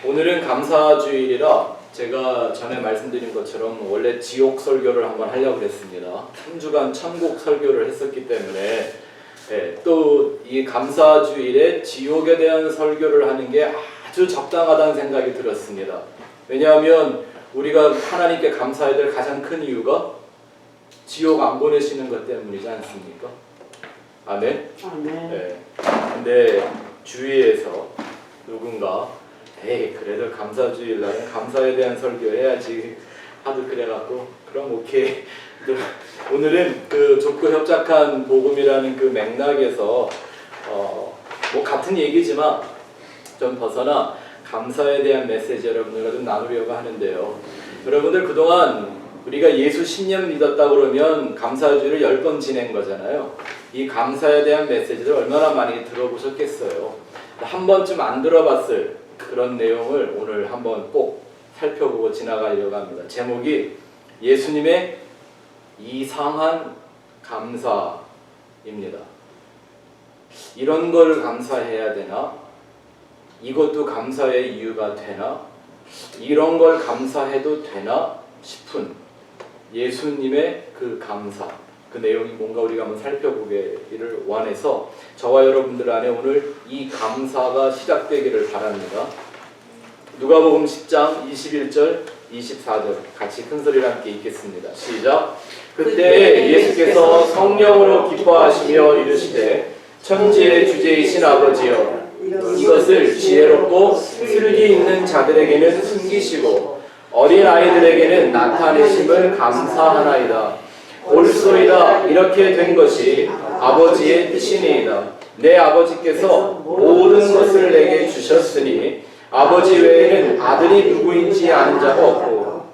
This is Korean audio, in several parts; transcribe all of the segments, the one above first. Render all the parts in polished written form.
오늘은 감사주일이라 제가 전에 말씀드린 것처럼 원래 지옥 설교를 한번 하려고 했습니다. 3주간 천국 설교를 했었기 때문에 또 이 감사주일에 지옥에 대한 설교를 하는 게 아주 적당하다는 생각이 들었습니다. 왜냐하면 우리가 하나님께 감사해야 될 가장 큰 이유가 지옥 안 보내시는 것 때문이지 않습니까? 아멘? 네. 근데 주위에서 누군가 그래도 감사주일 날은 감사에 대한 설교해야지 하도 그래갖고 그럼 오케이. 오늘은 그 좁고 협착한 복음이라는 그 맥락에서 뭐 같은 얘기지만 좀 벗어나 감사에 대한 메시지 여러분들과 좀 나누려고 하는데요. 여러분들 그동안 우리가 예수 10년 믿었다 그러면 감사주일을 10번 지낸 거잖아요. 이 감사에 대한 메시지를 얼마나 많이 들어보셨겠어요. 한 번쯤 안 들어봤을 그런 내용을 오늘 한번 꼭 살펴보고 지나가려고 합니다. 제목이 예수님의 이상한 감사입니다. 이런 걸 감사해야 되나? 이것도 감사의 이유가 되나? 이런 걸 감사해도 되나? 싶은 예수님의 그 감사, 그 내용이 뭔가 우리가 한번 살펴보기를 원해서 저와 여러분들 안에 오늘 이 감사가 시작되기를 바랍니다. 누가복음 10장 21절 24절 같이 큰 소리로 함께 읽겠습니다. 시작. 그때 예수께서 성령으로 기뻐하시며 이르시되 천지의 주제이신 아버지여 이것을 지혜롭고 슬기 있는 자들에게는 숨기시고 어린 아이들에게는 나타내심을 감사하나이다. 옳소이다. 이렇게 된 것이 아버지의 뜻이니이다. 내 아버지께서 모든 것을 내게 주셨으니 아버지 외에는 아들이 누구인지 아는 자가 없고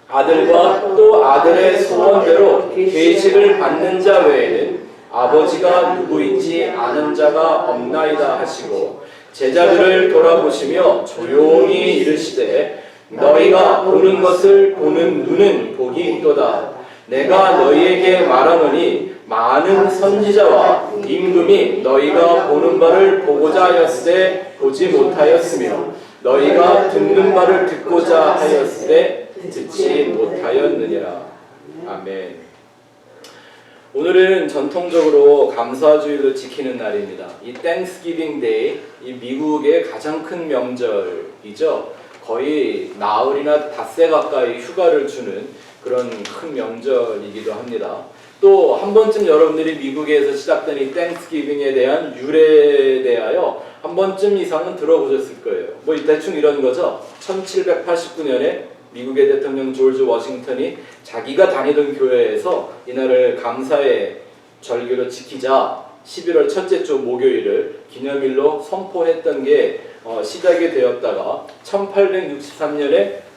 아들과 또 아들의 소원대로 계시를 받는 자 외에는 아버지가 누구인지 아는 자가 없나이다 하시고 제자들을 돌아보시며 조용히 이르시되 너희가 보는 것을 보는 눈은 복이 있도다. 내가 너희에게 말하노니 많은 선지자와 임금이 너희가 보는 바를 보고자 하였으되 보지 못하였으며 너희가 듣는 바를 듣고자 하였으되 듣지 못하였느니라. 아멘. 오늘은 전통적으로 감사주일로 지키는 날입니다. 이 Thanksgiving Day, 이 미국의 가장 큰 명절이죠. 거의 나흘이나 닷새 가까이 휴가를 주는 그런 큰 명절이기도 합니다. 또 한 번쯤 여러분들이 미국에서 시작된 이 Thanksgiving에 대한 유래에 대하여 한 번쯤 이상은 들어보셨을 거예요. 뭐 대충 이런 거죠. 1789년에 미국의 대통령 조지 워싱턴이 자기가 다니던 교회에서 이날을 감사의 절기로 지키자 11월 첫째 주 목요일을 기념일로 선포했던 게 시작이 되었다가 1863년에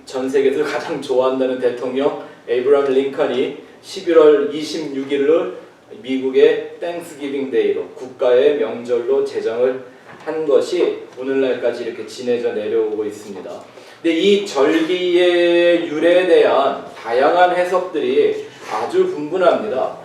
전 세계에서 가장 좋아한다는 대통령 에이브라함 링컨이 11월 26일을 미국의 땡스기빙 데이로 국가의 명절로 제정을 한 것이 오늘날까지 이렇게 지내져 내려오고 있습니다. 근데 이 절기의 유래에 대한 다양한 해석들이 아주 분분합니다.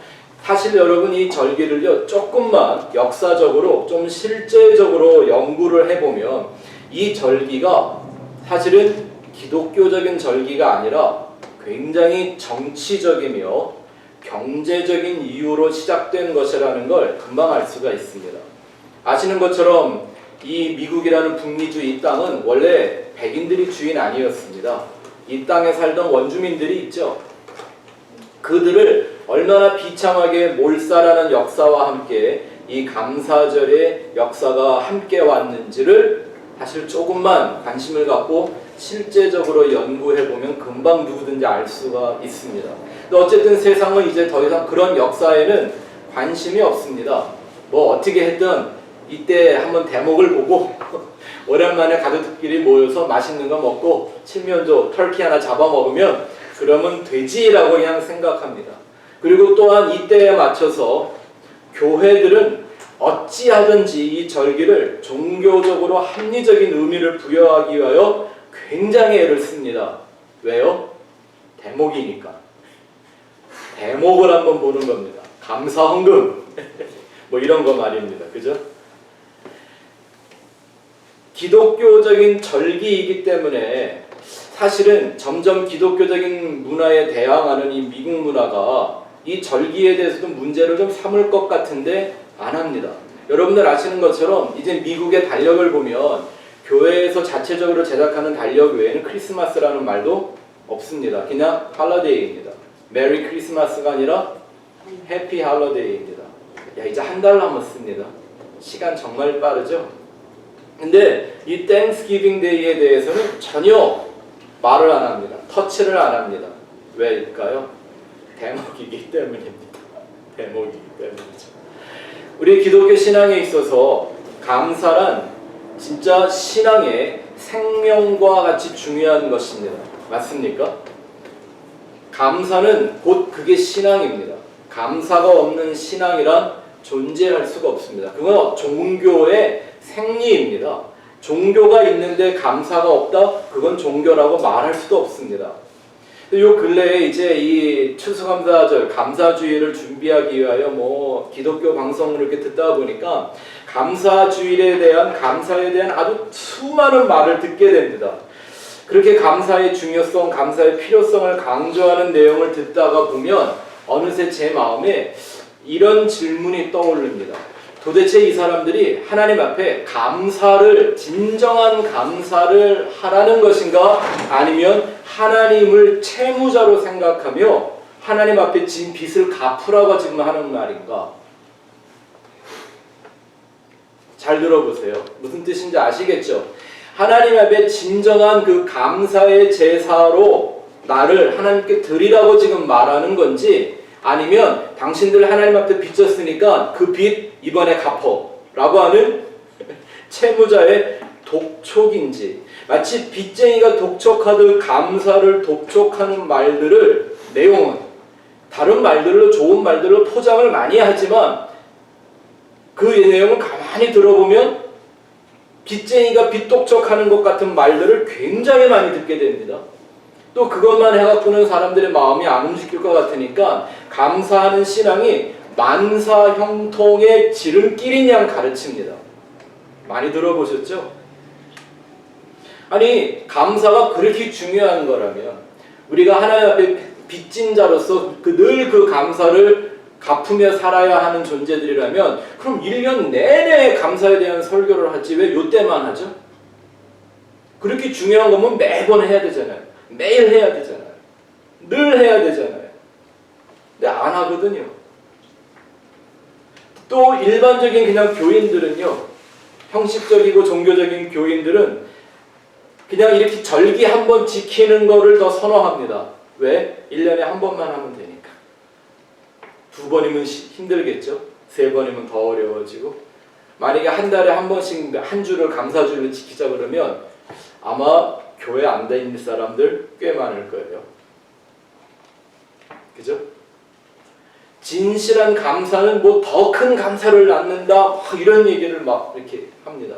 사실 여러분 이 절기를요 조금만 역사적으로 좀 실제적으로 연구를 해보면 이 절기가 사실은 기독교적인 절기가 아니라 굉장히 정치적이며 경제적인 이유로 시작된 것이라는 걸 금방 알 수가 있습니다. 아시는 것처럼 이 미국이라는 북미주 이 땅은 원래 백인들이 주인 아니었습니다. 이 땅에 살던 원주민들이 있죠. 그들을 얼마나 비참하게 몰살하는 역사와 함께 이 감사절의 역사가 함께 왔는지를 사실 조금만 관심을 갖고 실제적으로 연구해보면 금방 누구든지 알 수가 있습니다. 근데 어쨌든 세상은 이제 더 이상 그런 역사에는 관심이 없습니다. 뭐 어떻게 했든 이때 한번 대목을 보고 오랜만에 가족들끼리 모여서 맛있는 거 먹고 칠면조 터키 하나 잡아먹으면 그러면 되지라고 그냥 생각합니다. 그리고 또한 이때에 맞춰서 교회들은 어찌하든지 이 절기를 종교적으로 합리적인 의미를 부여하기 위하여 굉장히 애를 씁니다. 왜요? 대목이니까. 대목을 한번 보는 겁니다. 감사헌금 뭐 이런 거 말입니다. 그죠? 기독교적인 절기이기 때문에 사실은 점점 기독교적인 문화에 대항하는 이 미국 문화가 이 절기에 대해서도 문제를 좀 삼을 것 같은데 안 합니다. 여러분들 아시는 것처럼 이제 미국의 달력을 보면 교회에서 자체적으로 제작하는 달력 외에는 크리스마스라는 말도 없습니다. 그냥 할러데이입니다. 메리 크리스마스가 아니라 해피 할러데이입니다. 야, 이제 한 달 남았습니다. 시간 정말 빠르죠? 근데 이 땡스기빙 데이에 대해서는 전혀 말을 안 합니다. 터치를 안 합니다. 왜일까요? 대목이기 때문입니다. 대목이기 때문이죠. 우리 기독교 신앙에 있어서 감사란 진짜 신앙의 생명과 같이 중요한 것입니다. 맞습니까? 감사는 곧 그게 신앙입니다. 감사가 없는 신앙이란 존재할 수가 없습니다. 그건 종교의 생리입니다. 종교가 있는데 감사가 없다? 그건 종교라고 말할 수도 없습니다. 요 근래에 이제 이 추수감사절, 감사주일을 준비하기 위하여 뭐 기독교 방송을 이렇게 듣다 보니까 감사주일에 대한, 감사에 대한 아주 수많은 말을 듣게 됩니다. 그렇게 감사의 중요성, 감사의 필요성을 강조하는 내용을 듣다가 보면 어느새 제 마음에 이런 질문이 떠오릅니다. 도대체 이 사람들이 하나님 앞에 감사를, 진정한 감사를 하라는 것인가? 아니면 하나님을 채무자로 생각하며 하나님 앞에 진 빚을 갚으라고 지금 하는 말인가? 잘 들어보세요. 무슨 뜻인지 아시겠죠? 하나님 앞에 진정한 그 감사의 제사로 나를 하나님께 드리라고 지금 말하는 건지, 아니면 당신들 하나님 앞에 빚졌으니까 그 빚 이번에 갚어 라고 하는 채무자의 독촉인지, 마치 빚쟁이가 독촉하듯 감사를 독촉하는 말들을, 내용은 다른 말들로, 좋은 말들로 포장을 많이 하지만 그 내용을 가만히 들어보면 빚쟁이가 빚 독촉하는 것 같은 말들을 굉장히 많이 듣게 됩니다. 또 그것만 해갖고는 사람들의 마음이 안 움직일 것 같으니까 감사하는 신앙이 만사형통의 지름길인 양 가르칩니다. 많이 들어보셨죠? 아니, 감사가 그렇게 중요한 거라면, 우리가 하나님 앞에 빚진 자로서 늘 그 감사를 갚으며 살아야 하는 존재들이라면, 그럼 1년 내내 감사에 대한 설교를 하지 왜 요때만 하죠? 그렇게 중요한 거면 매번 해야 되잖아요. 매일 해야 되잖아요. 늘 해야 되잖아요. 근데 안 하거든요. 또 일반적인 그냥 교인들은요, 형식적이고 종교적인 교인들은 그냥 이렇게 절기 한 번 지키는 거를 더 선호합니다. 왜? 1년에 한 번만 하면 되니까. 2번이면 힘들겠죠? 3번이면 더 어려워지고. 만약에 한 달에 한 번씩 한 주를 감사주일을 지키자 그러면 아마 교회 안 다니는 사람들 꽤 많을 거예요. 그죠? 진실한 감사는 뭐 더 큰 감사를 낳는다, 이런 얘기를 막 이렇게 합니다.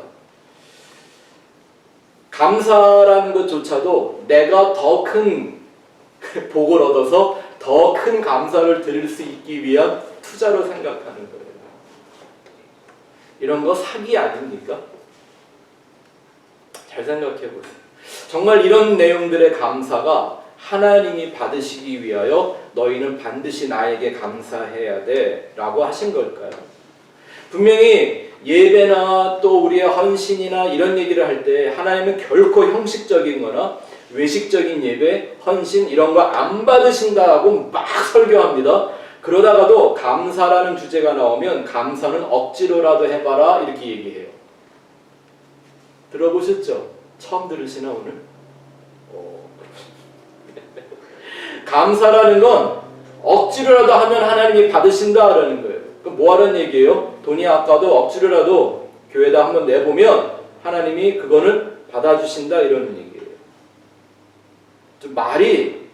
감사라는 것조차도 내가 더 큰 복을 얻어서 더 큰 감사를 드릴 수 있기 위한 투자로 생각하는 거예요. 이런 거 사기 아닙니까? 잘 생각해 보세요. 정말 이런 내용들의 감사가 하나님이 받으시기 위하여 너희는 반드시 나에게 감사해야 돼 라고 하신 걸까요? 분명히 예배나 또 우리의 헌신이나 이런 얘기를 할 때 하나님은 결코 형식적인 거나 외식적인 예배, 헌신 이런 거 안 받으신다고 막 설교합니다. 그러다가도 감사라는 주제가 나오면 감사는 억지로라도 해봐라 이렇게 얘기해요. 들어보셨죠? 처음 들으시나 오늘? 감사라는 건 억지로라도 하면 하나님이 받으신다라는 거예요. 그럼 뭐 하라는 얘기예요? 돈이 아까도 억지로라도 교회에다 한번 내보면 하나님이 그거는 받아주신다 이러는 얘기예요. 좀 말이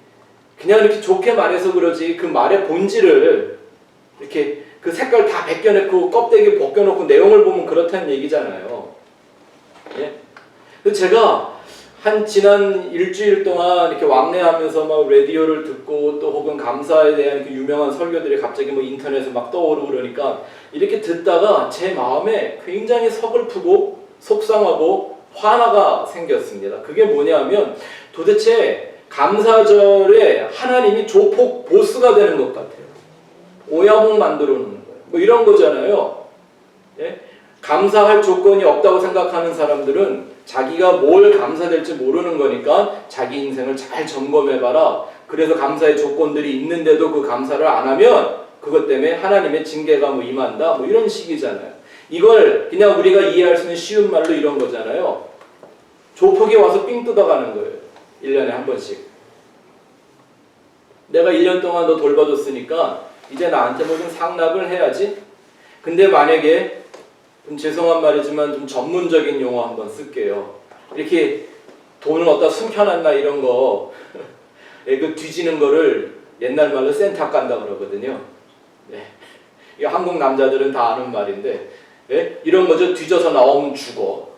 그냥 이렇게 좋게 말해서 그러지 그 말의 본질을 이렇게 그 색깔 다 벗겨놓고 껍데기 벗겨놓고 내용을 보면 그렇다는 얘기잖아요. 예? 그래서 제가 한 지난 일주일 동안 이렇게 왕래하면서 막 라디오를 듣고 또 혹은 감사에 대한 그 유명한 설교들이 갑자기 뭐 인터넷에 막 떠오르고 그러니까 이렇게 듣다가 제 마음에 굉장히 서글프고 속상하고 화가 생겼습니다. 그게 뭐냐면 도대체 감사절에 하나님이 조폭 보스가 되는 것 같아요. 오야목 만들어 놓는 거예요. 뭐 이런 거잖아요. 예? 감사할 조건이 없다고 생각하는 사람들은 자기가 뭘 감사될지 모르는 거니까 자기 인생을 잘 점검해봐라. 그래서 감사의 조건들이 있는데도 그 감사를 안 하면 그것 때문에 하나님의 징계가 뭐 임한다. 뭐 이런 식이잖아요. 이걸 그냥 우리가 이해할 수 있는 쉬운 말로 이런 거잖아요. 조폭이 와서 삥 뜯어가는 거예요. 1년에 한 번씩. 내가 1년 동안 너 돌봐줬으니까 이제 나한테 뭐 좀 상납을 해야지. 근데 만약에 좀 죄송한 말이지만 좀 전문적인 용어 한번 쓸게요. 이렇게 돈을 어디다 숨겨놨나 이런 거 그 뒤지는 거를 옛날 말로 센터 깐다 그러거든요. 네. 이 한국 남자들은 다 아는 말인데 네? 이런 거죠. 뒤져서 나오면 죽어.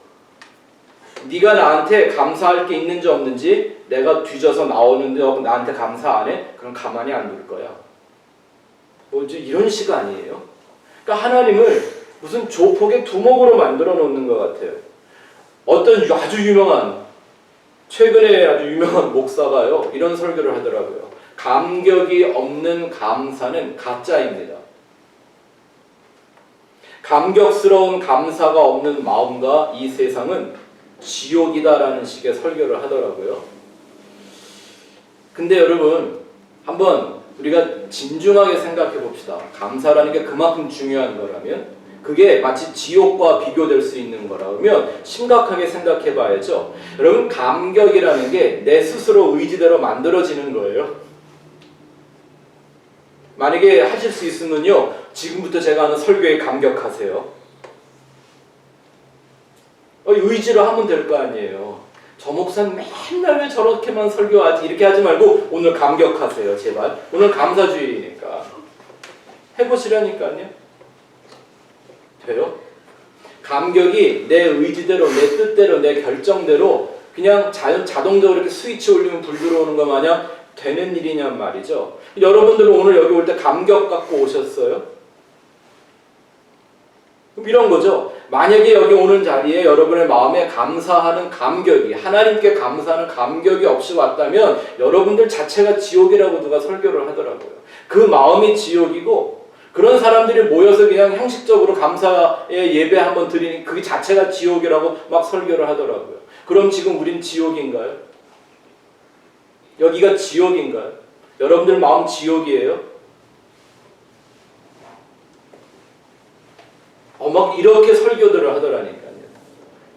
네가 나한테 감사할 게 있는지 없는지 내가 뒤져서 나오는데 나한테 감사 안 해? 그럼 가만히 안 둘 거야. 뭐지 이런 식 아니에요? 그러니까 하나님을 무슨 조폭의 두목으로 만들어 놓는 것 같아요. 어떤 아주 유명한 최근에 아주 유명한 목사가요 이런 설교를 하더라고요. 감격이 없는 감사는 가짜입니다. 감격스러운 감사가 없는 마음과 이 세상은 지옥이다라는 식의 설교를 하더라고요. 근데 여러분 한번 우리가 진중하게 생각해 봅시다. 감사라는 게 그만큼 중요한 거라면 그게 마치 지옥과 비교될 수 있는 거라면 심각하게 생각해 봐야죠. 여러분 감격이라는 게 내 스스로 의지대로 만들어지는 거예요. 만약에 하실 수 있으면요 지금부터 제가 하는 설교에 감격하세요. 의지로 하면 될 거 아니에요. 저 목사는 맨날 왜 저렇게만 설교하지 이렇게 하지 말고 오늘 감격하세요. 제발. 오늘 감사주의니까 해보시라니까요. 돼요? 감격이 내 의지대로 내 뜻대로 내 결정대로 그냥 자동적으로 이렇게 스위치 올리면 불 들어오는 거 마냥 되는 일이냔 말이죠. 여러분들 오늘 여기 올 때 감격 갖고 오셨어요? 그럼 이런 거죠. 만약에 여기 오는 자리에 여러분의 마음에 감사하는 감격이 하나님께 감사하는 감격이 없이 왔다면 여러분들 자체가 지옥이라고 누가 설교를 하더라고요. 그 마음이 지옥이고 그런 사람들이 모여서 그냥 형식적으로 감사의 예배 한번 드리니 그게 자체가 지옥이라고 막 설교를 하더라고요. 그럼 지금 우린 지옥인가요? 여기가 지옥인가요? 여러분들 마음 지옥이에요? 막 이렇게 설교들을 하더라니까요.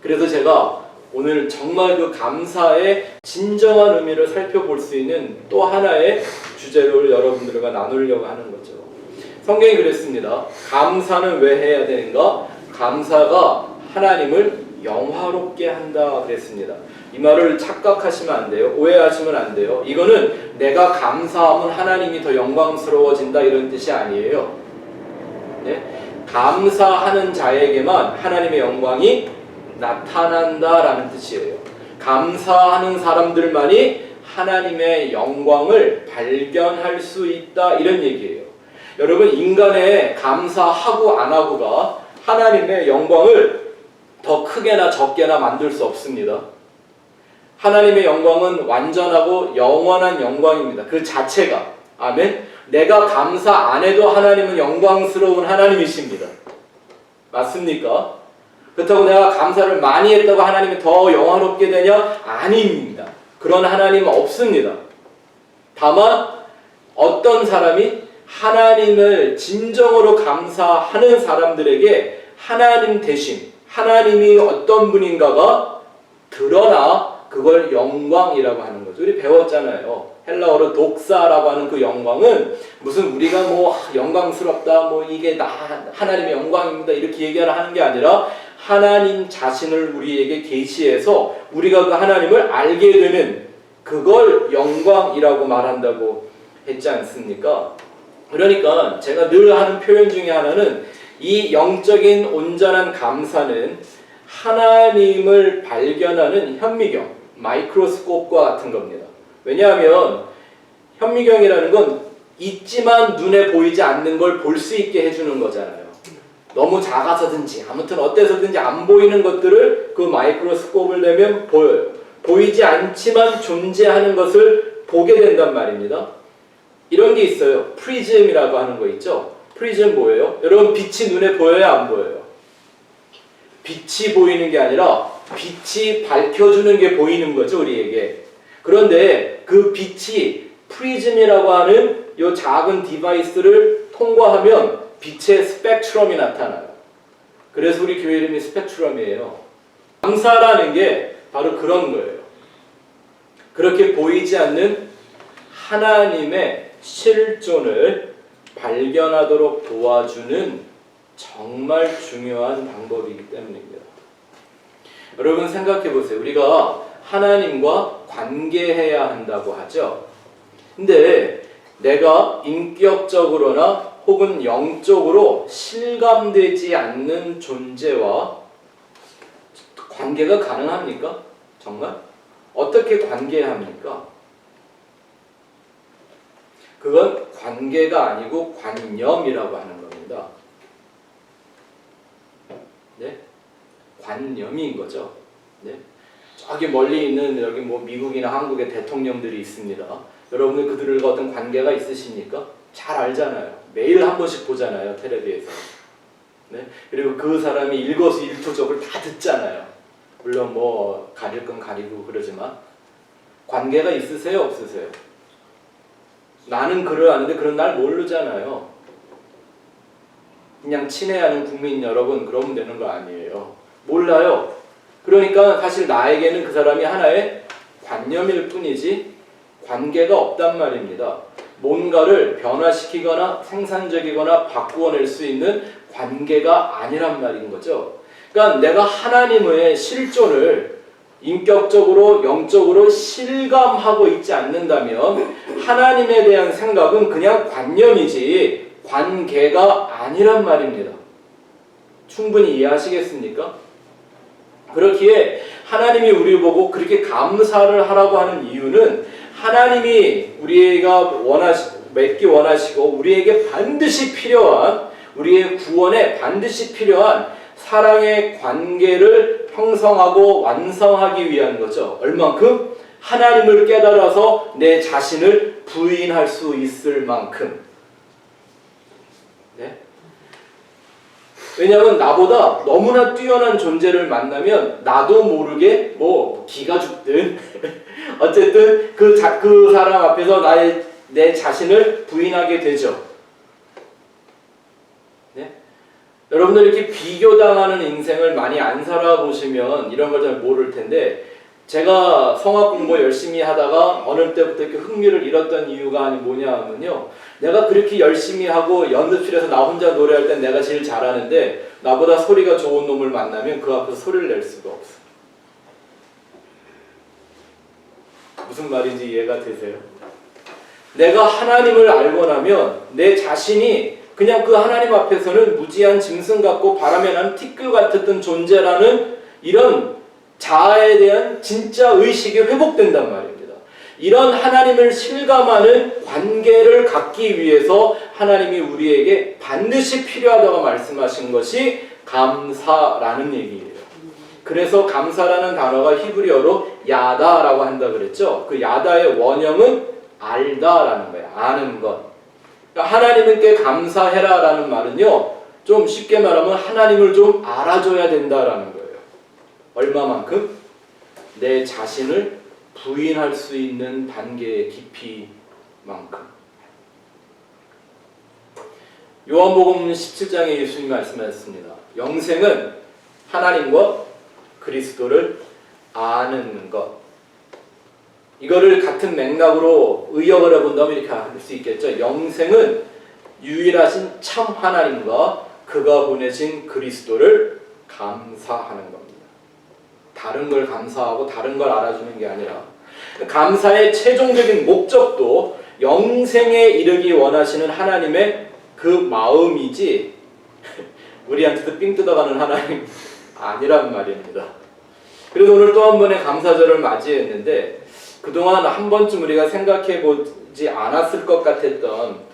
그래서 제가 오늘 정말 그 감사의 진정한 의미를 살펴볼 수 있는 또 하나의 주제를 여러분들과 나누려고 하는 거죠. 성경이 그랬습니다. 감사는 왜 해야 되는가? 감사가 하나님을 영화롭게 한다 그랬습니다. 이 말을 착각하시면 안 돼요. 오해하시면 안 돼요. 이거는 내가 감사하면 하나님이 더 영광스러워진다 이런 뜻이 아니에요. 네? 감사하는 자에게만 하나님의 영광이 나타난다라는 뜻이에요. 감사하는 사람들만이 하나님의 영광을 발견할 수 있다 이런 얘기예요. 여러분 인간의 감사하고 안 하고가 하나님의 영광을 더 크게나 적게나 만들 수 없습니다. 하나님의 영광은 완전하고 영원한 영광입니다. 그 자체가. 아멘. 내가 감사 안 해도 하나님은 영광스러운 하나님이십니다. 맞습니까? 그렇다고 내가 감사를 많이 했다고 하나님이 더 영화롭게 되냐? 아닙니다. 그런 하나님은 없습니다. 다만 어떤 사람이 하나님을 진정으로 감사하는 사람들에게 하나님 대신 하나님이 어떤 분인가가 드러나 그걸 영광이라고 하는 거죠. 우리 배웠잖아요. 헬라어로 독사라고 하는 그 영광은 무슨 우리가 뭐 영광스럽다 뭐 이게 하나님의 영광입니다 이렇게 얘기를 하는 게 아니라 하나님 자신을 우리에게 계시해서 우리가 그 하나님을 알게 되는 그걸 영광이라고 말한다고 했지 않습니까? 그러니까 제가 늘 하는 표현 중에 하나는 이 영적인 온전한 감사는 하나님을 발견하는 현미경, 마이크로스코프와 같은 겁니다. 왜냐하면 현미경이라는 건 있지만 눈에 보이지 않는 걸 볼 수 있게 해주는 거잖아요. 너무 작아서든지 아무튼 어때서든지 안 보이는 것들을 그 마이크로스코프를 대면 보여요. 보이지 않지만 존재하는 것을 보게 된단 말입니다. 이런 게 있어요. 프리즘이라고 하는 거 있죠. 프리즘 뭐예요? 여러분 빛이 눈에 보여요? 안 보여요? 빛이 보이는 게 아니라 빛이 밝혀주는 게 보이는 거죠, 우리에게. 그런데 그 빛이 프리즘이라고 하는 이 작은 디바이스를 통과하면 빛의 스펙트럼이 나타나요. 그래서 우리 교회 이름이 스펙트럼이에요. 감사라는 게 바로 그런 거예요. 그렇게 보이지 않는 하나님의 실존을 발견하도록 도와주는 정말 중요한 방법이기 때문입니다. 여러분 생각해 보세요. 우리가 하나님과 관계해야 한다고 하죠. 근데 내가 인격적으로나 혹은 영적으로 실감되지 않는 존재와 관계가 가능합니까? 정말? 어떻게 관계해야 합니까? 그건 관계가 아니고 관념이라고 하는 겁니다. 네? 관념인 거죠. 네? 저기 멀리 있는 여기 뭐 미국이나 한국의 대통령들이 있습니다. 여러분들 그들과 어떤 관계가 있으십니까? 잘 알잖아요. 매일 한 번씩 보잖아요. 텔레비에서. 네? 그리고 그 사람이 일거수일투족을 다 듣잖아요. 물론 뭐 가릴 건 가리고 그러지만 관계가 있으세요? 없으세요? 나는 그를 아는데 그런 날 모르잖아요. 그냥 친애하는 국민 여러분 그러면 되는 거 아니에요. 몰라요. 그러니까 사실 나에게는 그 사람이 하나의 관념일 뿐이지 관계가 없단 말입니다. 뭔가를 변화시키거나 생산적이거나 바꾸어낼 수 있는 관계가 아니란 말인 거죠. 그러니까 내가 하나님의 실존을 인격적으로 영적으로 실감하고 있지 않는다면 하나님에 대한 생각은 그냥 관념이지 관계가 아니란 말입니다. 충분히 이해하시겠습니까? 그렇기에 하나님이 우리를 보고 그렇게 감사를 하라고 하는 이유는 하나님이 우리가 맺기 원하시고 우리에게 반드시 필요한 우리의 구원에 반드시 필요한 사랑의 관계를 형성하고 완성하기 위한 거죠. 얼만큼? 하나님을 깨달아서 내 자신을 부인할 수 있을 만큼. 네? 왜냐하면 나보다 너무나 뛰어난 존재를 만나면 나도 모르게 뭐 기가 죽든 어쨌든 그 사람 앞에서 내 자신을 부인하게 되죠. 네? 여러분들 이렇게 비교당하는 인생을 많이 안 살아보시면 이런 걸 잘 모를 텐데 제가 성악 공부 열심히 하다가 어느 때부터 이렇게 흥미를 잃었던 이유가 뭐냐면요. 내가 그렇게 열심히 하고 연습실에서 나 혼자 노래할 땐 내가 제일 잘하는데 나보다 소리가 좋은 놈을 만나면 그 앞에서 소리를 낼 수가 없어. 무슨 말인지 이해가 되세요? 내가 하나님을 알고 나면 내 자신이 그냥 그 하나님 앞에서는 무지한 짐승 같고 바람에 나는 티끌 같았던 존재라는 이런 자아에 대한 진짜 의식이 회복된단 말입니다. 이런 하나님을 실감하는 관계를 갖기 위해서 하나님이 우리에게 반드시 필요하다고 말씀하신 것이 감사라는 얘기예요. 그래서 감사라는 단어가 히브리어로 야다라고 한다 그랬죠. 그 야다의 원형은 알다라는 거예요. 아는 것. 그러니까 하나님께 감사해라라는 말은요. 좀 쉽게 말하면 하나님을 좀 알아줘야 된다라는 거예요. 얼마만큼? 내 자신을 부인할 수 있는 단계의 깊이만큼. 요한복음 17장에 예수님이 말씀하셨습니다. 영생은 하나님과 그리스도를 아는 것. 이거를 같은 맥락으로 의역을 해본다면 이렇게 할 수 있겠죠. 영생은 유일하신 참 하나님과 그가 보내신 그리스도를 감사하는 겁니다. 다른 걸 감사하고 다른 걸 알아주는 게 아니라 감사의 최종적인 목적도 영생에 이르기 원하시는 하나님의 그 마음이지 우리한테도 삥 뜯어가는 하나님 아니란 말입니다. 그래서 오늘 또 한 번의 감사절을 맞이했는데 그동안 한 번쯤 우리가 생각해보지 않았을 것 같았던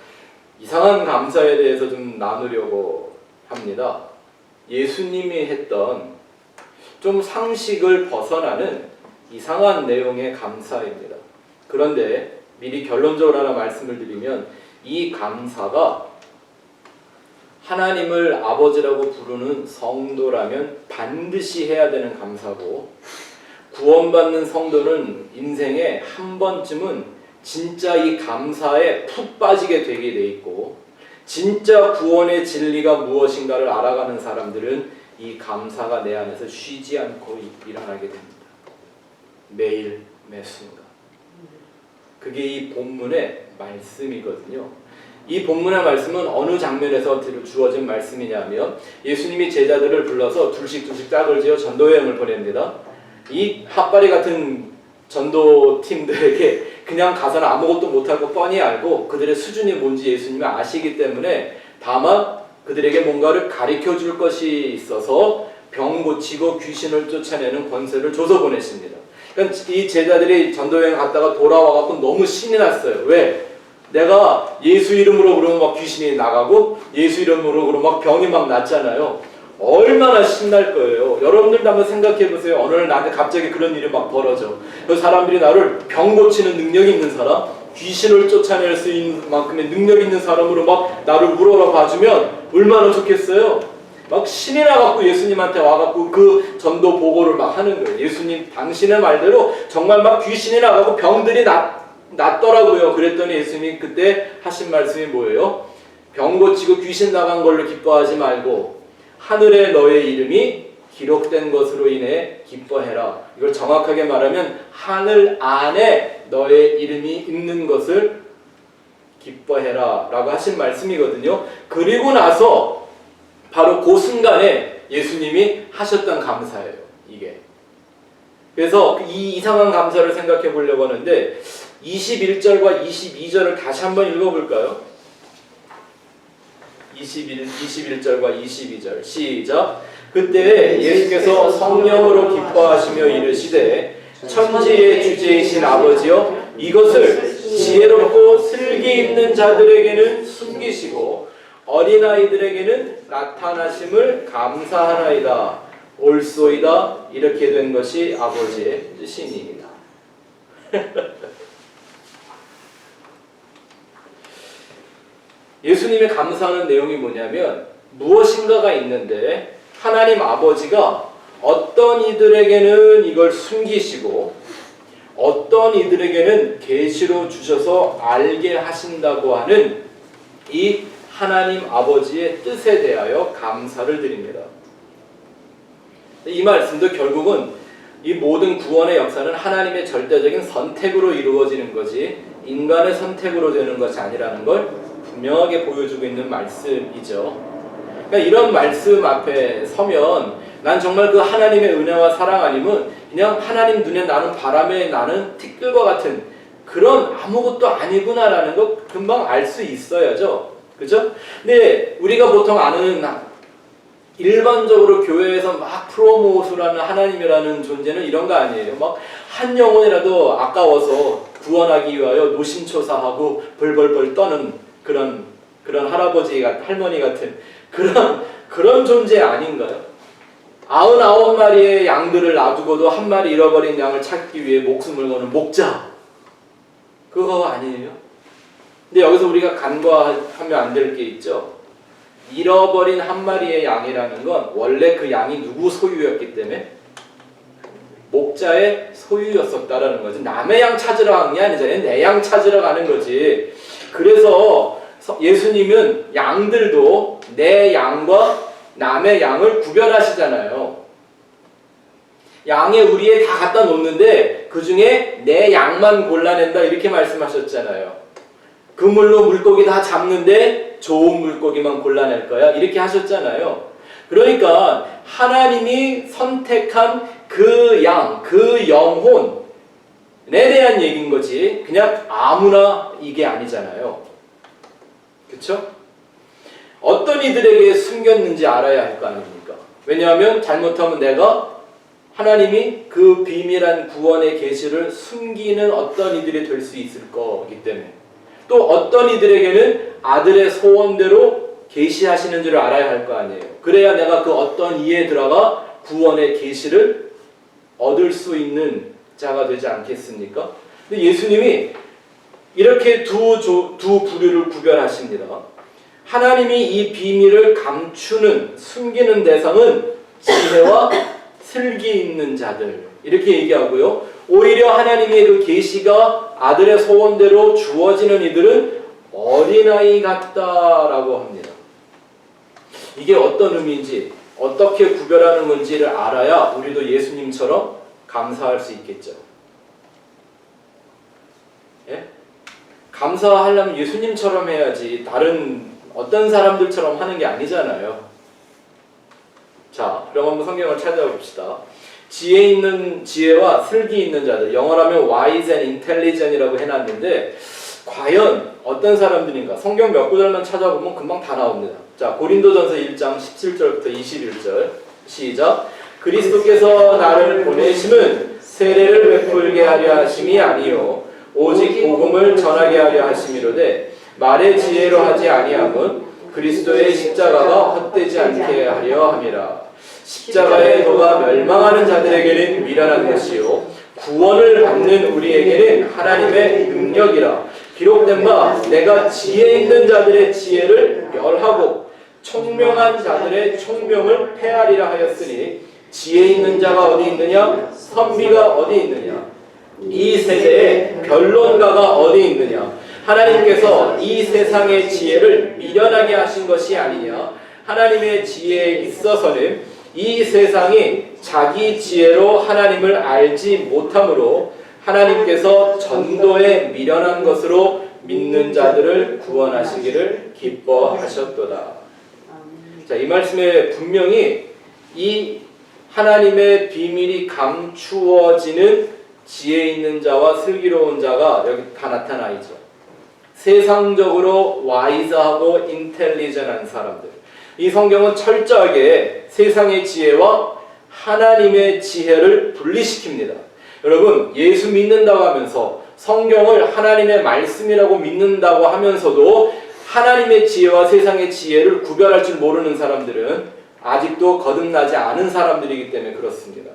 이상한 감사에 대해서 좀 나누려고 합니다. 예수님이 했던 좀 상식을 벗어나는 이상한 내용의 감사입니다. 그런데 미리 결론적으로 하나 말씀을 드리면 이 감사가 하나님을 아버지라고 부르는 성도라면 반드시 해야 되는 감사고, 구원받는 성도는 인생에 한 번쯤은 진짜 이 감사에 푹 빠지게 되게 돼 있고, 진짜 구원의 진리가 무엇인가를 알아가는 사람들은 이 감사가 내 안에서 쉬지 않고 일어나게 됩니다. 매일 매 순간. 그게 이 본문의 말씀이거든요. 이 본문의 말씀은 어느 장면에서 주어진 말씀이냐면, 예수님이 제자들을 불러서 둘씩 짝을 지어 전도여행을 보냅니다. 이 핫바리 같은 전도팀들에게 그냥 가서는 아무것도 못하고 뻔히 알고 그들의 수준이 뭔지 예수님이 아시기 때문에 다만 그들에게 뭔가를 가르쳐 줄 것이 있어서 병 고치고 귀신을 쫓아내는 권세를 줘서 보냈습니다. 그러니까 이 제자들이 전도여행 갔다가 돌아와갖고 너무 신이 났어요. 왜? 내가 예수 이름으로 그러면 막 귀신이 나가고 예수 이름으로 그러면 막 병이 막 낫잖아요. 얼마나 신날 거예요. 여러분들도 한번 생각해 보세요. 어느 날 나한테 갑자기 그런 일이 막 벌어져. 그 사람들이 나를 병 고치는 능력이 있는 사람, 귀신을 쫓아낼 수 있는 만큼의 능력 있는 사람으로 막 나를 우러러 봐주면 얼마나 좋겠어요. 막 신이 나갖고 예수님한테 와갖고 그 전도 보고를 막 하는 거예요. 예수님 당신의 말대로 정말 막 귀신이 나가고 병들이 낫더라고요. 그랬더니 예수님이 그때 하신 말씀이 뭐예요? 병 고치고 귀신 나간 걸로 기뻐하지 말고 하늘에 너의 이름이 기록된 것으로 인해 기뻐해라. 이걸 정확하게 말하면 하늘 안에 너의 이름이 있는 것을 기뻐해라 라고 하신 말씀이거든요. 그리고 나서 바로 그 순간에 예수님이 하셨던 감사예요. 이게. 그래서 이 이상한 감사를 생각해 보려고 하는데 21절과 22절을 다시 한번 읽어볼까요? 21절과 22절 시작. 그때 예수께서 성령으로 기뻐하시며 이르시되 천지의 주제이신 아버지여 이것을 지혜롭고 슬기 있는 자들에게는 숨기시고 어린아이들에게는 나타나심을 감사하나이다. 옳소이다. 이렇게 된 것이 아버지의 뜻이니이다. 예수님의 감사하는 내용이 뭐냐면 무엇인가가 있는데 하나님 아버지가 어떤 이들에게는 이걸 숨기시고 어떤 이들에게는 계시로 주셔서 알게 하신다고 하는 이 하나님 아버지의 뜻에 대하여 감사를 드립니다. 이 말씀도 결국은 이 모든 구원의 역사는 하나님의 절대적인 선택으로 이루어지는 거지 인간의 선택으로 되는 것이 아니라는 걸 분명하게 보여주고 있는 말씀이죠. 그러니까 이런 말씀 앞에 서면 난 정말 그 하나님의 은혜와 사랑 아니면 그냥 하나님 눈에 나는 바람에 나는 티끌과 같은 그런 아무것도 아니구나라는 거 금방 알 수 있어야죠. 그죠? 근데 우리가 보통 아는 일반적으로 교회에서 막 프로모트라는 하나님이라는 존재는 이런 거 아니에요. 막 한 영혼이라도 아까워서 구원하기 위하여 노심초사하고 벌벌벌 떠는 그런 할아버지 할머니 같은 그런 존재 아닌가요? 99마리의 양들을 놔두고도 한 마리 잃어버린 양을 찾기 위해 목숨을 거는 목자. 그거 아니에요? 근데 여기서 우리가 간과하면 안 될 게 있죠. 잃어버린 한 마리의 양이라는 건 원래 그 양이 누구 소유였기 때문에 목자의 소유였었다라는 거지. 남의 양 찾으러 가는 게 아니잖아요. 내 양 찾으러 가는 거지. 그래서 예수님은 양들도 내 양과 남의 양을 구별하시잖아요. 양의 우리에 다 갖다 놓는데 그 중에 내 양만 골라낸다 이렇게 말씀하셨잖아요. 그물로 물고기 다 잡는데 좋은 물고기만 골라낼 거야 이렇게 하셨잖아요. 그러니까 하나님이 선택한 그 양, 그 영혼에 대한 얘기인 거지 그냥 아무나 이게 아니잖아요. 그쵸? 어떤 이들에게 숨겼는지 알아야 할 거 아닙니까? 왜냐하면 잘못하면 내가 하나님이 그 비밀한 구원의 계시를 숨기는 어떤 이들이 될 수 있을 거기 때문에 또 어떤 이들에게는 아들의 소원대로 계시하시는 줄 알아야 할 거 아니에요. 그래야 내가 그 어떤 이에 들어가 구원의 계시를 얻을 수 있는 자가 되지 않겠습니까? 근데 예수님이 이렇게 두 부류를 구별하십니다. 하나님이 이 비밀을 감추는, 숨기는 대상은 지혜와 슬기 있는 자들, 이렇게 얘기하고요. 오히려 하나님의 그 계시가 아들의 소원대로 주어지는 이들은 어린아이 같다라고 합니다. 이게 어떤 의미인지, 어떻게 구별하는 건지를 알아야 우리도 예수님처럼 감사할 수 있겠죠. 예? 감사하려면 예수님처럼 해야지 다른 어떤 사람들처럼 하는 게 아니잖아요. 자, 그럼 한번 성경을 찾아봅시다. 지혜와 슬기 있는 자들, 영어라면 wise and intelligent이라고 해놨는데 과연 어떤 사람들인가? 성경 몇 구절만 찾아보면 금방 다 나옵니다. 자, 고린도전서 1장 17절부터 21절 시작. 그리스도께서 나를 보내심은 세례를 베풀게 하려 하심이 아니요 오직 복음을 전하게 하려 하심이로되 말의 지혜로 하지 아니함은 그리스도의 십자가가 헛되지 않게 하려 함이라. 십자가의 도가 멸망하는 자들에게는 미련한 것이요 구원을 받는 우리에게는 하나님의 능력이라. 기록된 바 내가 지혜 있는 자들의 지혜를 멸하고 총명한 자들의 총명을 폐하리라 하였으니 지혜 있는 자가 어디 있느냐? 선비가 어디 있느냐? 이 세대에 변론가가 어디 있느냐? 하나님께서 이 세상의 지혜를 미련하게 하신 것이 아니냐? 하나님의 지혜에 있어서는 이 세상이 자기 지혜로 하나님을 알지 못함으로 하나님께서 전도에 미련한 것으로 믿는 자들을 구원하시기를 기뻐하셨도다. 자, 이 말씀에 분명히 이 하나님의 비밀이 감추어지는 지혜 있는 자와 슬기로운 자가 여기 다 나타나 있죠. 세상적으로 와이즈하고 인텔리전한 사람들. 이 성경은 철저하게 세상의 지혜와 하나님의 지혜를 분리시킵니다. 여러분, 예수 믿는다고 하면서 성경을 하나님의 말씀이라고 믿는다고 하면서도 하나님의 지혜와 세상의 지혜를 구별할 줄 모르는 사람들은 아직도 거듭나지 않은 사람들이기 때문에 그렇습니다.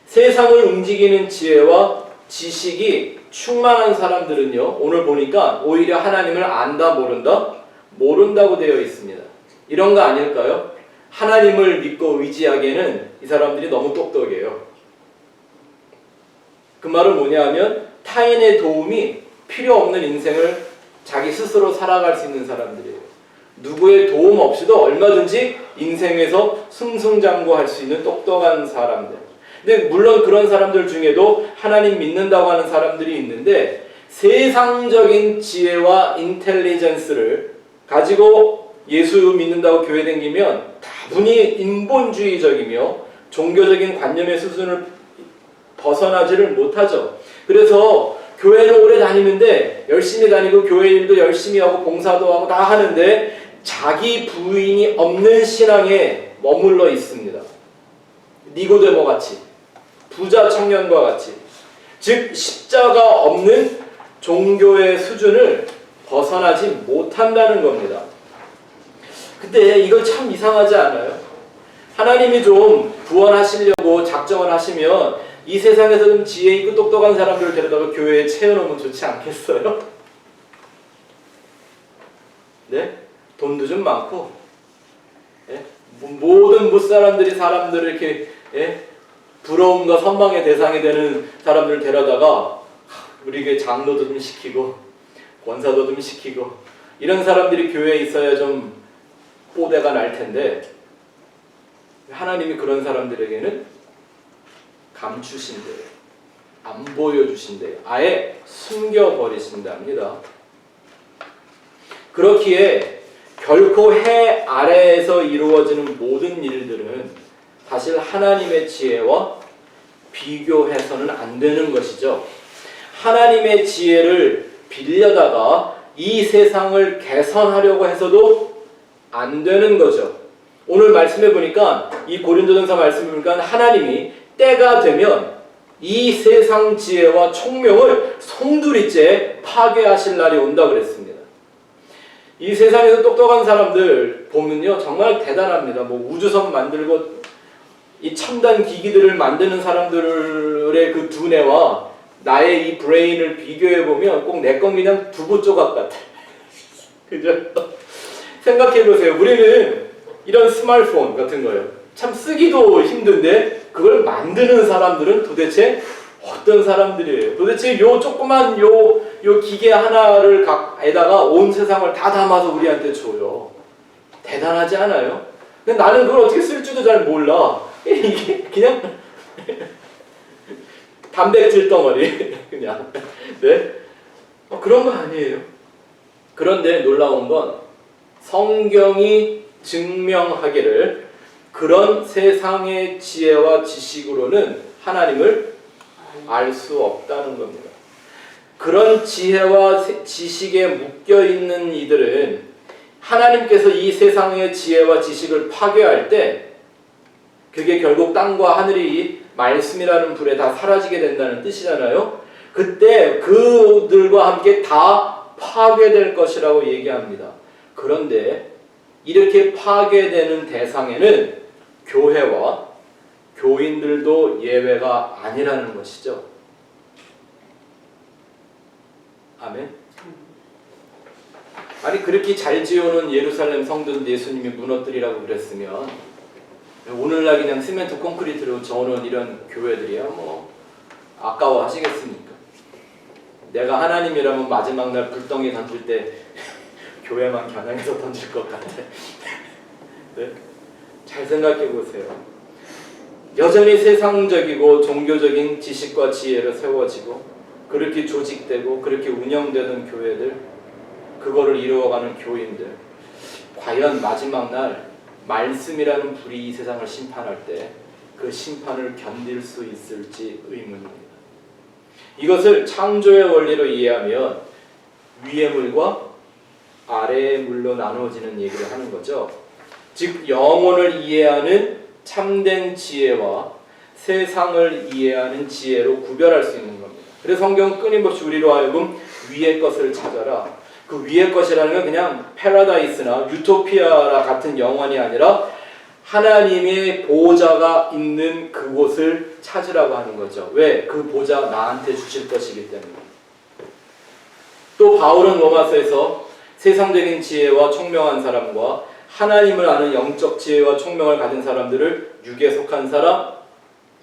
세상을 움직이는 지혜와 지식이 충만한 사람들은요, 오늘 보니까 오히려 하나님을 안다, 모른다? 모른다고 되어 있습니다. 이런 거 아닐까요? 하나님을 믿고 의지하기에는 이 사람들이 너무 똑똑해요. 그 말은 뭐냐 하면 타인의 도움이 필요 없는 인생을 자기 스스로 살아갈 수 있는 사람들이에요. 누구의 도움 없이도 얼마든지 인생에서 승승장구할 수 있는 똑똑한 사람들. 근데 물론 그런 사람들 중에도 하나님 믿는다고 하는 사람들이 있는데 세상적인 지혜와 인텔리전스를 가지고 예수 믿는다고 교회 다니면 다분히 인본주의적이며 종교적인 관념의 수준을 벗어나지를 못하죠. 그래서 교회를 오래 다니는데 열심히 다니고 교회 일도 열심히 하고 봉사도 하고 다 하는데 자기 부인이 없는 신앙에 머물러 있습니다. 니고데모 같이, 부자 청년과 같이, 즉 십자가 없는 종교의 수준을 벗어나지 못한다는 겁니다. 근데 이거 참 이상하지 않아요? 하나님이 좀 구원하시려고 작정을 하시면 이 세상에서 좀 지혜 있고 똑똑한 사람들을 데려다가 교회에 채워놓으면 좋지 않겠어요? 네? 돈도 좀 많고, 예? 모든 무사람들이 사람들을 이렇게, 예? 부러움과 선망의 대상이 되는 사람들을 데려다가 우리 교회 장로도 좀 시키고 권사도 좀 시키고 이런 사람들이 교회에 있어야 좀 뽀대가 날 텐데 하나님이 그런 사람들에게는 감추신대요. 안 보여주신대요. 아예 숨겨버리신답니다. 그렇기에 결코 해 아래에서 이루어지는 모든 일들은 사실 하나님의 지혜와 비교해서는 안 되는 것이죠. 하나님의 지혜를 빌려다가 이 세상을 개선하려고 해서도 안 되는 거죠. 오늘 말씀해 보니까 이 고린도전서 말씀해 보니까 하나님이 때가 되면 이 세상 지혜와 총명을 송두리째 파괴하실 날이 온다 그랬습니다. 이 세상에서 똑똑한 사람들 보면요 정말 대단합니다. 뭐 우주선 만들고 이 첨단 기기들을 만드는 사람들의 그 두뇌와 나의 이 브레인을 비교해 보면 꼭 내 건 그냥 두부 조각 같아. 그죠? 생각해 보세요. 우리는 이런 스마트폰 같은 거예요. 참 쓰기도 힘든데 그걸 만드는 사람들은 도대체 어떤 사람들이에요? 도대체 요 조그만 요 기계 하나를 에다가 온 세상을 다 담아서 우리한테 줘요. 대단하지 않아요? 근데 나는 그걸 어떻게 쓸 줄도 잘 몰라. 이게 그냥 단백질 덩어리 그냥 네? 그런 거 아니에요. 그런데 놀라운 건 성경이 증명하기를 그런 세상의 지혜와 지식으로는 하나님을 알 수 없다는 겁니다. 그런 지혜와 지식에 묶여있는 이들은 하나님께서 이 세상의 지혜와 지식을 파괴할 때 그게 결국 땅과 하늘이 말씀이라는 불에 다 사라지게 된다는 뜻이잖아요. 그때 그들과 함께 다 파괴될 것이라고 얘기합니다. 그런데 이렇게 파괴되는 대상에는 교회와 교인들도 예외가 아니라는 것이죠. 아멘. 아니 그렇게 잘 지어놓은 예루살렘 성전 예수님이 무너뜨리라고 그랬으면 오늘날 그냥 시멘트 콘크리트로 저어놓은 이런 교회들이야 뭐 아까워하시겠습니까? 내가 하나님이라면 마지막 날 불덩이 던질 때 교회만 겨냥해서 던질 것 같아. 네? 잘 생각해 보세요. 여전히 세상적이고 종교적인 지식과 지혜로 세워지고 그렇게 조직되고 그렇게 운영되는 교회들, 그거를 이루어가는 교인들, 과연 마지막 날 말씀이라는 불이 이 세상을 심판할 때 그 심판을 견딜 수 있을지 의문입니다. 이것을 창조의 원리로 이해하면 위의 물과 아래의 물로 나누어지는 얘기를 하는 거죠. 즉 영혼을 이해하는 참된 지혜와 세상을 이해하는 지혜로 구별할 수 있는 겁니다. 그래서 성경은 끊임없이 우리로 하여금 위의 것을 찾아라. 그 위의 것이라는 건 그냥 패러다이스나 유토피아 같은 영혼이 아니라 하나님의 보좌가 있는 그곳을 찾으라고 하는 거죠. 왜? 그 보좌 나한테 주실 것이기 때문에. 또 바울은 로마서에서 세상적인 지혜와 총명한 사람과 하나님을 아는 영적 지혜와 총명을 가진 사람들을 육에 속한 사람,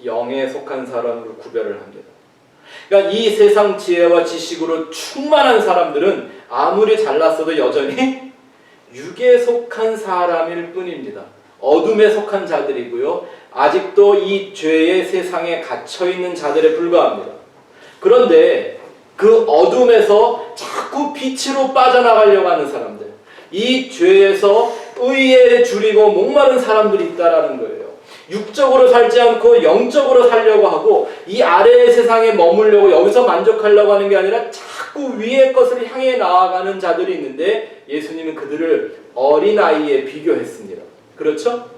영에 속한 사람으로 구별을 합니다. 그러니까 이 세상 지혜와 지식으로 충만한 사람들은 아무리 잘났어도 여전히 육에 속한 사람일 뿐입니다. 어둠에 속한 자들이고요. 아직도 이 죄의 세상에 갇혀있는 자들에 불과합니다. 그런데 그 어둠에서 자꾸 빛으로 빠져나가려고 하는 사람들, 이 죄에서 의에 줄이고 목마른 사람들이 있다라는 거예요. 육적으로 살지 않고 영적으로 살려고 하고 이 아래의 세상에 머물려고 여기서 만족하려고 하는 게 아니라 자꾸 위의 것을 향해 나아가는 자들이 있는데 예수님은 그들을 어린아이에 비교했습니다. 그렇죠?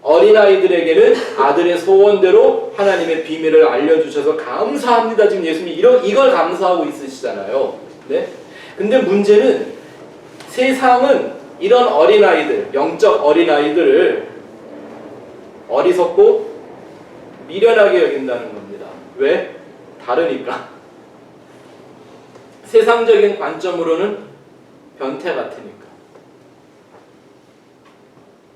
어린아이들에게는 아들의 소원대로 하나님의 비밀을 알려주셔서 감사합니다. 지금 예수님이 이걸 감사하고 있으시잖아요. 네? 근데 문제는 세상은 이런 어린아이들, 영적 어린아이들을 어리석고 미련하게 여긴다는 겁니다. 왜? 다르니까. 세상적인 관점으로는 변태 같으니까.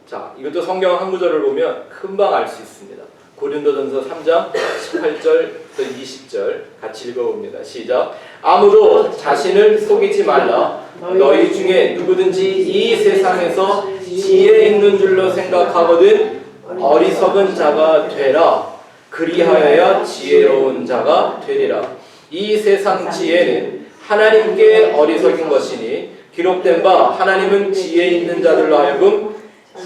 자, 이것도 성경 한 구절을 보면 금방 알 수 있습니다. 고린도전서 3장 18절부터 20절 같이 읽어봅니다. 시작. 아무도 자신을 속이지 말라. 너희 중에 누구든지 이 세상에서 지혜 있는 줄로 생각하거든 어리석은 자가 되라. 그리하여야 지혜로운 자가 되리라. 이 세상 지혜는 하나님께 어리석인 것이니 기록된 바 하나님은 지혜 있는 자들로 하여금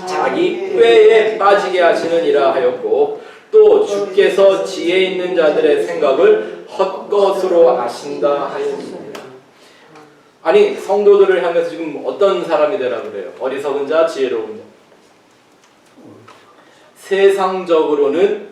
자기 꾀에 빠지게 하시느니라 하였고 또 주께서 지혜 있는 자들의 생각을 헛것으로 아신다 하였습니다. 아니 성도들을 향해서 지금 어떤 사람이 되라 그래요? 어리석은 자, 지혜로운 자. 세상적으로는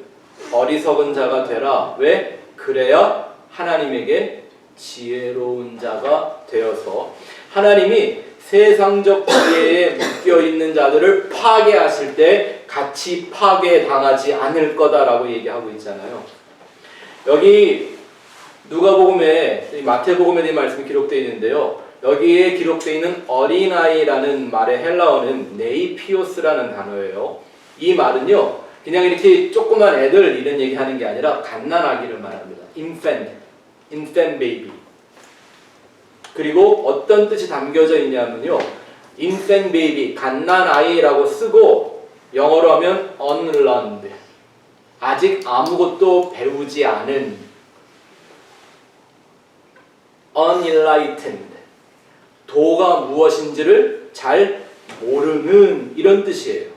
어리석은 자가 되라. 왜? 그래야 하나님에게 지혜로운 자가 되어서 하나님이 세상적 지혜에 묶여있는 자들을 파괴하실 때 같이 파괴당하지 않을 거다라고 얘기하고 있잖아요. 여기 누가복음에, 마태복음에 대한 말씀이 기록되어 있는데요. 여기에 기록되어 있는 어린아이라는 말의 헬라어는 네이피오스라는 단어예요. 이 말은요, 그냥 이렇게 조그만 애들 이런 얘기하는 게 아니라 갓난아기를 말합니다. infant baby. 그리고 어떤 뜻이 담겨져 있냐면요, infant baby, 갓난아이라고 쓰고 영어로 하면 unlearned, 아직 아무것도 배우지 않은, unenlightened, 도가 무엇인지를 잘 모르는 이런 뜻이에요.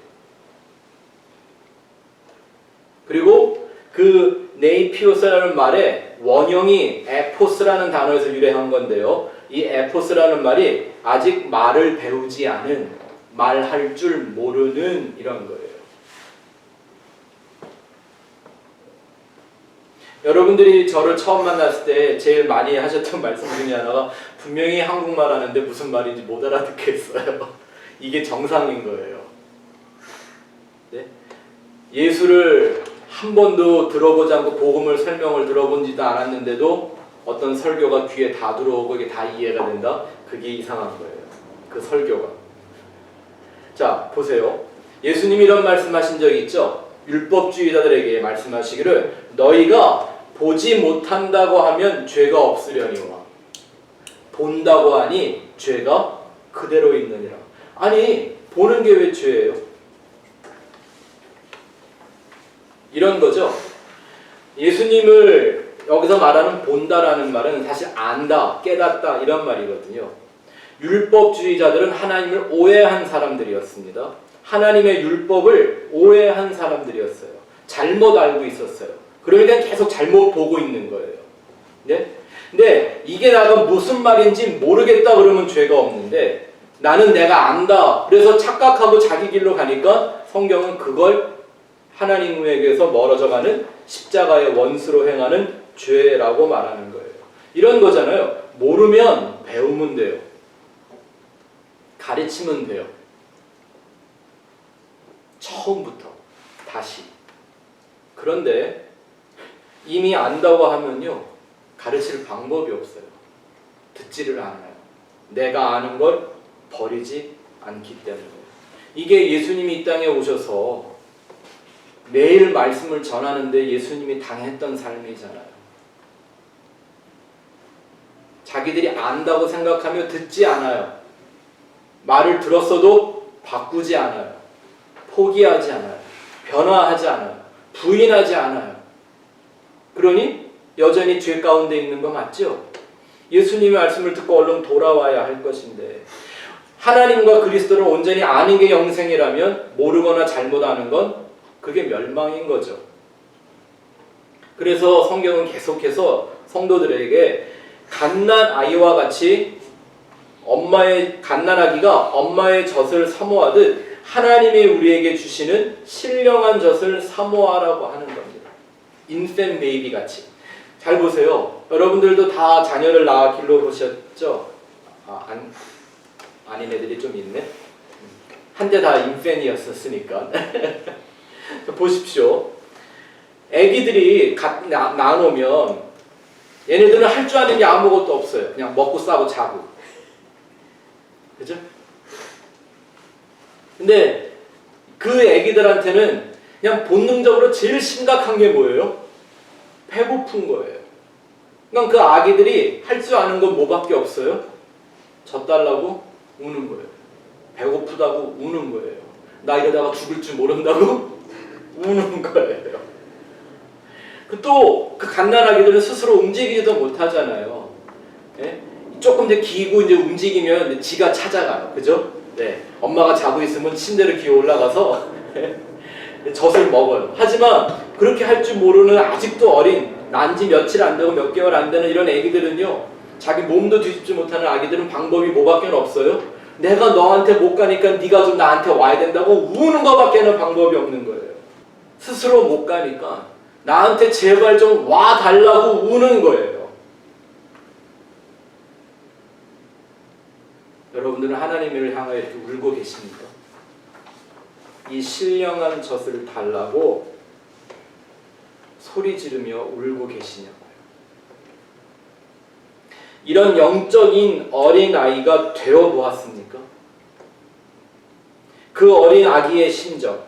그리고 그 네이피오스라는 말의 원형이 에포스라는 단어에서 유래한 건데요. 이 에포스라는 말이 아직 말을 배우지 않은, 말할 줄 모르는 이런 거예요. 여러분들이 저를 처음 만났을 때 제일 많이 하셨던 말씀 중에 하나가 분명히 한국말 하는데 무슨 말인지 못 알아듣겠어요. 이게 정상인 거예요. 네? 예수를 한 번도 들어보지 않고 복음을 설명을 들어본지도 않았는데도 어떤 설교가 귀에 다 들어오고 이게 다 이해가 된다? 그게 이상한 거예요. 그 설교가. 자, 보세요. 예수님이 이런 말씀하신 적이 있죠? 율법주의자들에게 말씀하시기를 너희가 보지 못한다고 하면 죄가 없으려니와 본다고 하니 죄가 그대로 있느니라. 아니, 보는 게 왜 죄예요? 이런 거죠. 예수님을 여기서 말하는 본다라는 말은 사실 안다, 깨닫다 이런 말이거든요. 율법주의자들은 하나님을 오해한 사람들이었습니다. 하나님의 율법을 오해한 사람들이었어요. 잘못 알고 있었어요. 그러니까 계속 잘못 보고 있는 거예요. 네? 근데 이게 내가 무슨 말인지 모르겠다 그러면 죄가 없는데 나는 내가 안다. 그래서 착각하고 자기 길로 가니까 성경은 그걸 하나님에게서 멀어져가는 십자가의 원수로 행하는 죄라고 말하는 거예요. 이런 거잖아요. 모르면 배우면 돼요. 가르치면 돼요. 처음부터 다시. 그런데 이미 안다고 하면요, 가르칠 방법이 없어요. 듣지를 않아요. 내가 아는 걸 버리지 않기 때문에. 이게 예수님이 이 땅에 오셔서 매일 말씀을 전하는데 예수님이 당했던 삶이잖아요. 자기들이 안다고 생각하며 듣지 않아요. 말을 들었어도 바꾸지 않아요. 포기하지 않아요. 변화하지 않아요. 부인하지 않아요. 그러니 여전히 죄 가운데 있는 거 맞죠? 예수님의 말씀을 듣고 얼른 돌아와야 할 것인데 하나님과 그리스도를 온전히 아는 게 영생이라면 모르거나 잘못 아는 건 그게 멸망인 거죠. 그래서 성경은 계속해서 성도들에게 갓난아이와 같이 갓난아기가 엄마의 젖을 사모하듯 하나님이 우리에게 주시는 신령한 젖을 사모하라고 하는 겁니다. infant baby 같이. 잘 보세요. 여러분들도 다 자녀를 낳아 길러보셨죠? 아닌 애들이 좀 있네. 한때 다 infant이었으니까. 보십시오. 애기들이 낳아놓으면 얘네들은 할 줄 아는 게 아무것도 없어요. 그냥 먹고 싸고 자고. 그죠? 근데 그 애기들한테는 그냥 본능적으로 제일 심각한 게 뭐예요? 배고픈 거예요. 그러니까 그 아기들이 할 줄 아는 건 뭐밖에 없어요? 젖 달라고 우는 거예요. 배고프다고 우는 거예요. 나 이러다가 죽을 줄 모른다고 우는 거예요. 또 그 갓난아기들은 스스로 움직이지도 못하잖아요. 예? 조금 이제 기고 이제 움직이면 지가 찾아가요. 그죠? 네. 엄마가 자고 있으면 침대로 기어 올라가서 젖을 먹어요. 하지만 그렇게 할 줄 모르는 아직도 어린, 난 지 며칠 안 되고 몇 개월 안 되는 이런 애기들은요, 자기 몸도 뒤집지 못하는 아기들은 방법이 뭐밖에 없어요? 내가 너한테 못 가니까 네가 좀 나한테 와야 된다고 우는 거밖에는 방법이 없는 거예요. 스스로 못 가니까 나한테 제발 좀 와달라고 우는 거예요. 여러분들은 하나님 하나님을 향하여 이렇게 울고 계십니까? 이 신령한 젖을 달라고 소리 지르며 울고 계시냐고요. 이런 영적인 어린아이가 되어보았습니까? 그 어린 아기의 심정,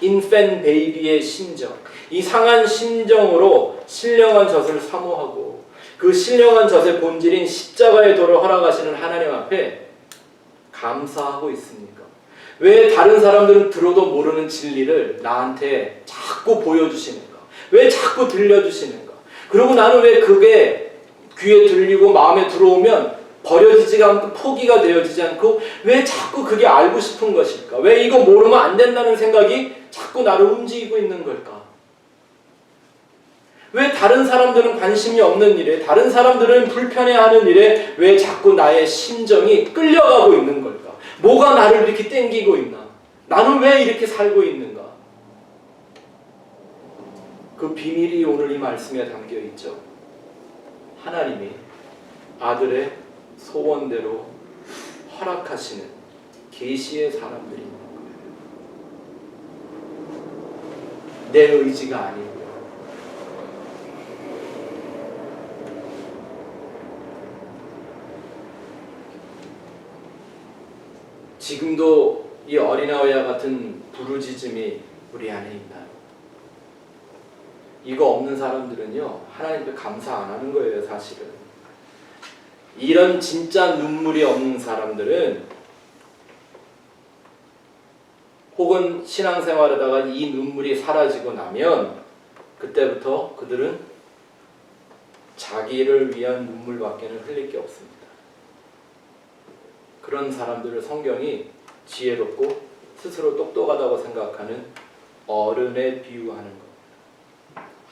인펜 베이비의 심정, 이 상한 심정으로 신령한 젖을 사모하고 그 신령한 젖의 본질인 십자가의 도를 허락하시는 하나님 앞에 감사하고 있습니까? 왜 다른 사람들은 들어도 모르는 진리를 나한테 자꾸 보여주시는가? 왜 자꾸 들려주시는가? 그리고 나는 왜 그게 귀에 들리고 마음에 들어오면 버려지지가 않고 포기가 되어지지 않고 왜 자꾸 그게 알고 싶은 것일까? 왜 이거 모르면 안 된다는 생각이 자꾸 나를 움직이고 있는 걸까? 왜 다른 사람들은 관심이 없는 일에, 다른 사람들은 불편해하는 일에 왜 자꾸 나의 심정이 끌려가고 있는 걸까? 뭐가 나를 이렇게 땡기고 있나? 나는 왜 이렇게 살고 있는가? 그 비밀이 오늘 이 말씀에 담겨 있죠. 하나님이 아들의 소원대로 허락하시는 계시의 사람들이 있는 거예요. 내 의지가 아니고요. 지금도 이 어린아이와 같은 부르짖음이 우리 안에 있나요? 이거 없는 사람들은요, 하나님께 감사 안 하는 거예요, 사실은. 이런 진짜 눈물이 없는 사람들은 혹은 신앙생활하다가 이 눈물이 사라지고 나면 그때부터 그들은 자기를 위한 눈물밖에는 흘릴 게 없습니다. 그런 사람들을 성경이 지혜롭고 스스로 똑똑하다고 생각하는 어른에 비유하는 것.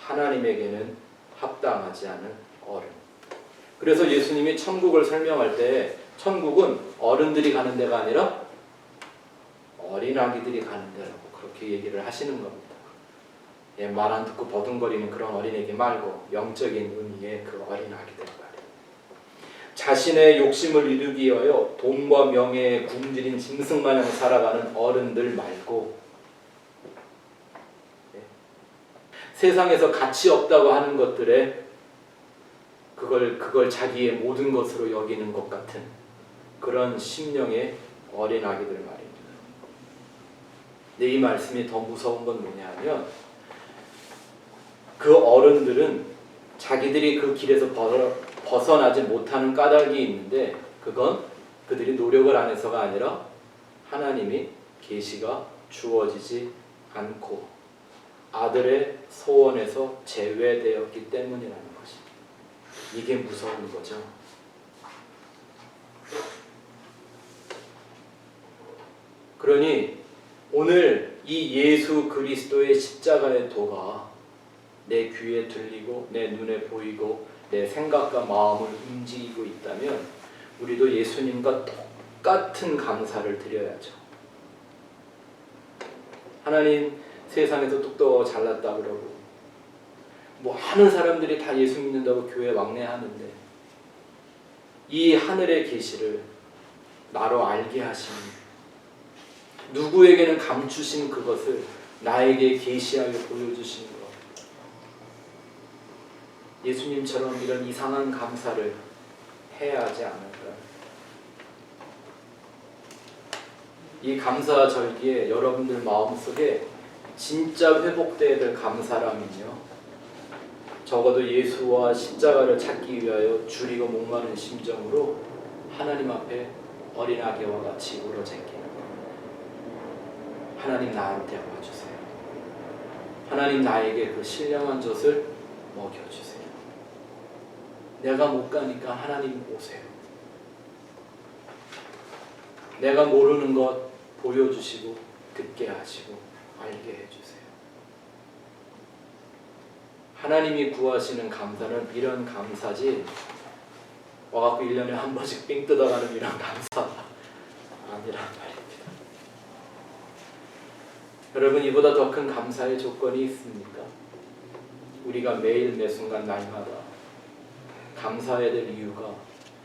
하나님에게는 합당하지 않은 어른. 그래서 예수님이 천국을 설명할 때 천국은 어른들이 가는 데가 아니라 어린아기들이 가는 데라고 그렇게 얘기를 하시는 겁니다. 말 안 듣고 버둥거리는 그런 어린애기 말고 영적인 의미의 그 어린아기들 말이에요. 자신의 욕심을 이루기 위하여 돈과 명예에 굶주린 짐승마냥 살아가는 어른들 말고 세상에서 가치 없다고 하는 것들에 그걸 자기의 모든 것으로 여기는 것 같은 그런 심령의 어린 아기들 말입니다. 근데 이 말씀이 더 무서운 건 뭐냐면 그 어른들은 자기들이 그 길에서 벗어나지 못하는 까닭이 있는데 그건 그들이 노력을 안 해서가 아니라 하나님이 계시가 주어지지 않고 아들의 소원에서 제외되었기 때문이라는 것입니다. 이게 무서운 거죠. 그러니 오늘 이 예수 그리스도의 십자가의 도가 내 귀에 들리고 내 눈에 보이고 내 생각과 마음을 움직이고 있다면 우리도 예수님과 똑같은 감사를 드려야죠. 하나님 세상에서 똑똑하고 잘났다 그러고 많은 사람들이 다 예수 믿는다고 교회 왕래하는데 이 하늘의 계시를 나로 알게 하시는 누구에게는 감추신 그것을 나에게 계시하여 보여주시는 것. 예수님처럼 이런 이상한 감사를 해야 하지 않을까. 이 감사 절기에 여러분들 마음속에 진짜 회복되어야 될 감사라면요, 적어도 예수와 십자가를 찾기 위하여 줄이고 목마른 심정으로 하나님 앞에 어린아기와 같이 울어쟁기는 거예요. 하나님 나한테 와주세요. 하나님 나에게 그 신령한 젖을 먹여주세요. 내가 못 가니까 하나님 오세요. 내가 모르는 것 보여주시고 듣게 하시고 알게 해주세요. 하나님이 구하시는 감사는 이런 감사지 와갖고 1년에 한 번씩 삥 뜯어가는 이런 감사가 아니란 말입니다. 여러분, 이보다 더 큰 감사의 조건이 있습니까? 우리가 매일 매 순간 날마다 감사해야 될 이유가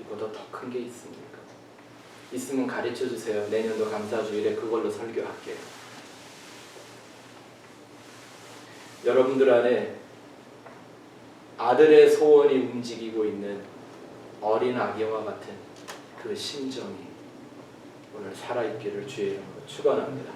이보다 더 큰 게 있습니까? 있으면 가르쳐 주세요. 내년도 감사주일에 그걸로 설교할게요. 여러분들 안에 아들의 소원이 움직이고 있는 어린 아기와 같은 그 심정이 오늘 살아있기를 주의 이름으로 축원합니다.